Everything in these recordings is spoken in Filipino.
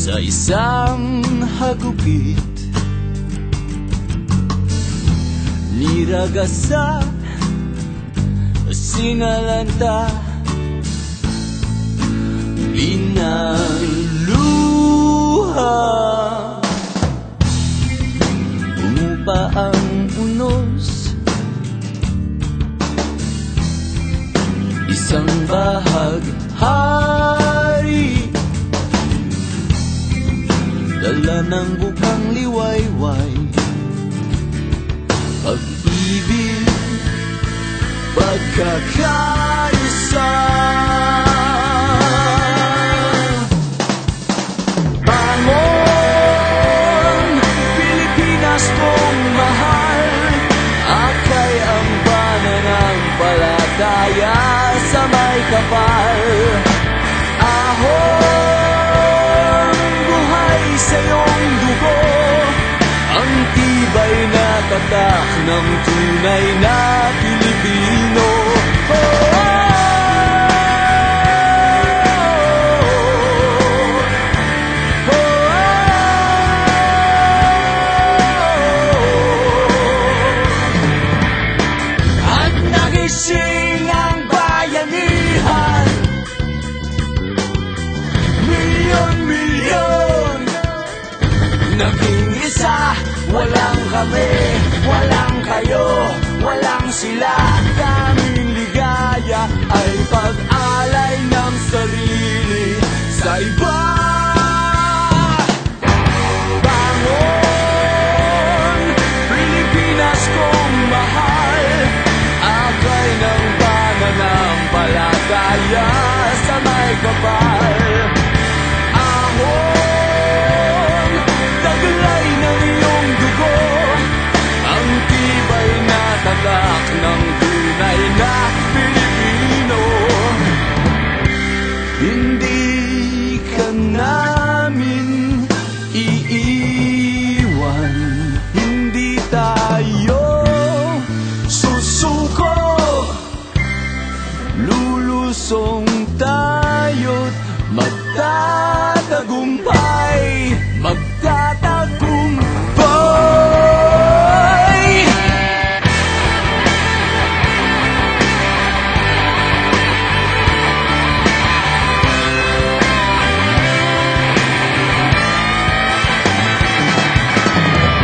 Sa isang hagupit, niragasa, sinalanta, pinagluha. Umupa ang unos, isang bahaghari, dala ng bukang liwayway. Pag-ibig, pagkakaisa, bangon, Pilipinas kong mahal. Akay ang pananampalataya sa may kapal. Ahon, buhay sa iyong dugo, ang tibay na tatak ng tunay na Pilipino. At nagising ang bayanihan, milyon-milyon, naging isa. Walang kami, walang kayo, walang sila. Kaming ligaya ay pag-alay ng sarili sa iba. Bangon, Pilipinas kong mahal. Akay ng pananampalataya sa may kapal. Ahon, taglay ng iyong dugo, ang tibay na tatak ng tunay na Pilipino. Hindi ka namin iiwan, hindi tayo susuko. Lulusong tayo't magtatagumpay, magtatagumpay.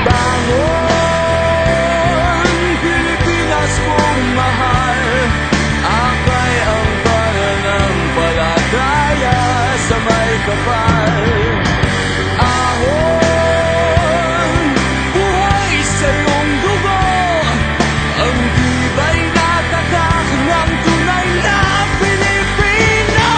Bangon, Pilipinas kong mahal. Akay ang pananampalataya sa may kapal. Ahon, buhay sa iyong dugo, ang tibay na tatak ng tunay na Pilipino.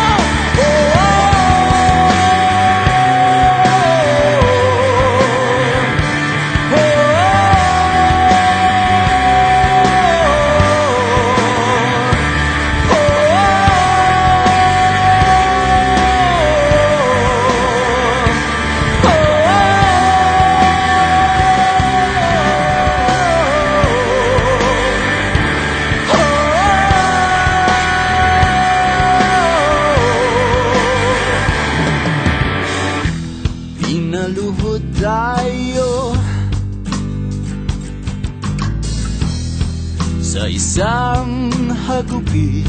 Pinaluhod tayo sa isang hagupit,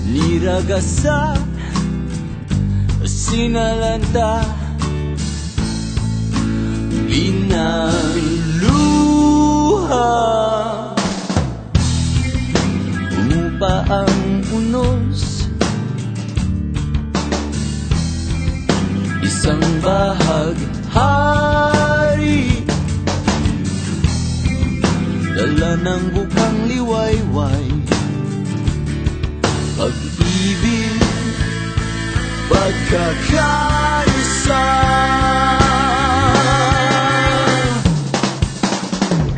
niragasa, sinalanta, pinagluha. Umupa ang unos, isang bahaghari, dala ng bukang liwayway. Pag-ibig, pagkakaisa,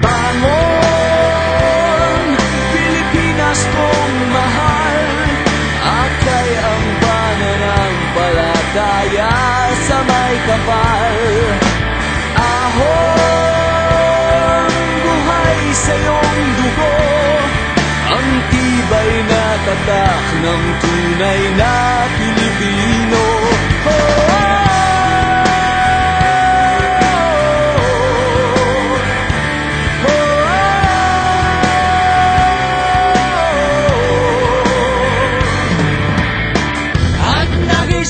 bangon, Pilipinas kong mahal. Akay ang pananampalataya sa may kapal. Ahon, buhay sa iyong dugo, ang tibay na tatak ng tunay na Pilipino.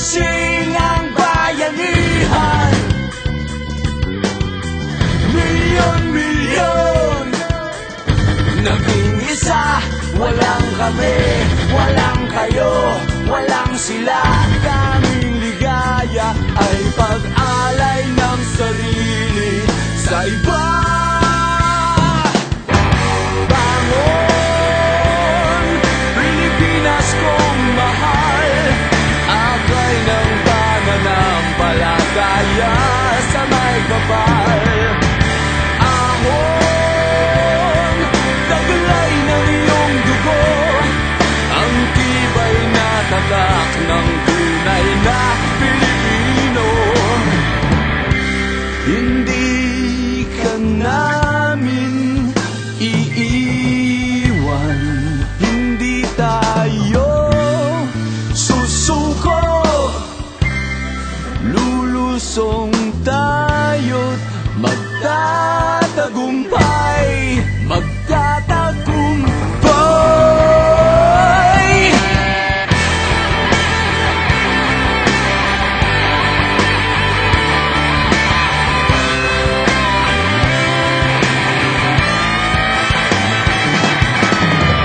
gising ang bayanihan. Milyon-milyon naging isa. Walang kami, walang kayo, walang sila. Kaming ligaya ay pag-alay ng sarili sa iba. Bangon, Pilipinas kong mahal, akay ng pananampalataya sa may kapal. Ahon, taglay ng iyong dugo, ang tibay na tatak ng tunay na Pilipino. Hindi ka namin iiwan, hindi tayo susuko. Lulusong tayo't magtatagumpay, magtatagumpay.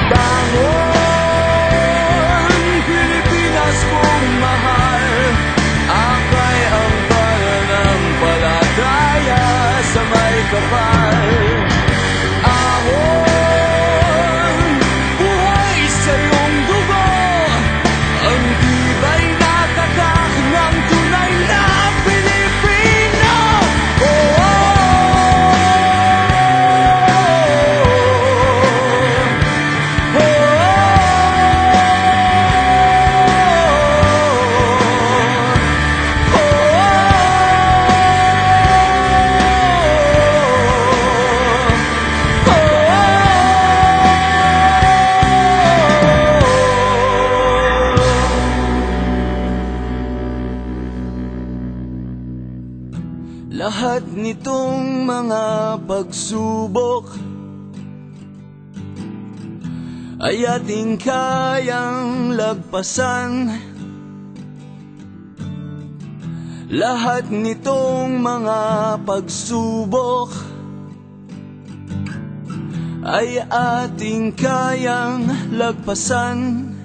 Bangon, Pilipinas kong mahal, akay ang pananampalataya sa may kapal. Ahon, buhay sa iyong dugo, ang tibay na tatak ng tunay na Pilipino. Oh, lahat nitong mga pagsubok ay ating kayang lagpasan. Lahat nitong mga pagsubok ay ating kayang lagpasan.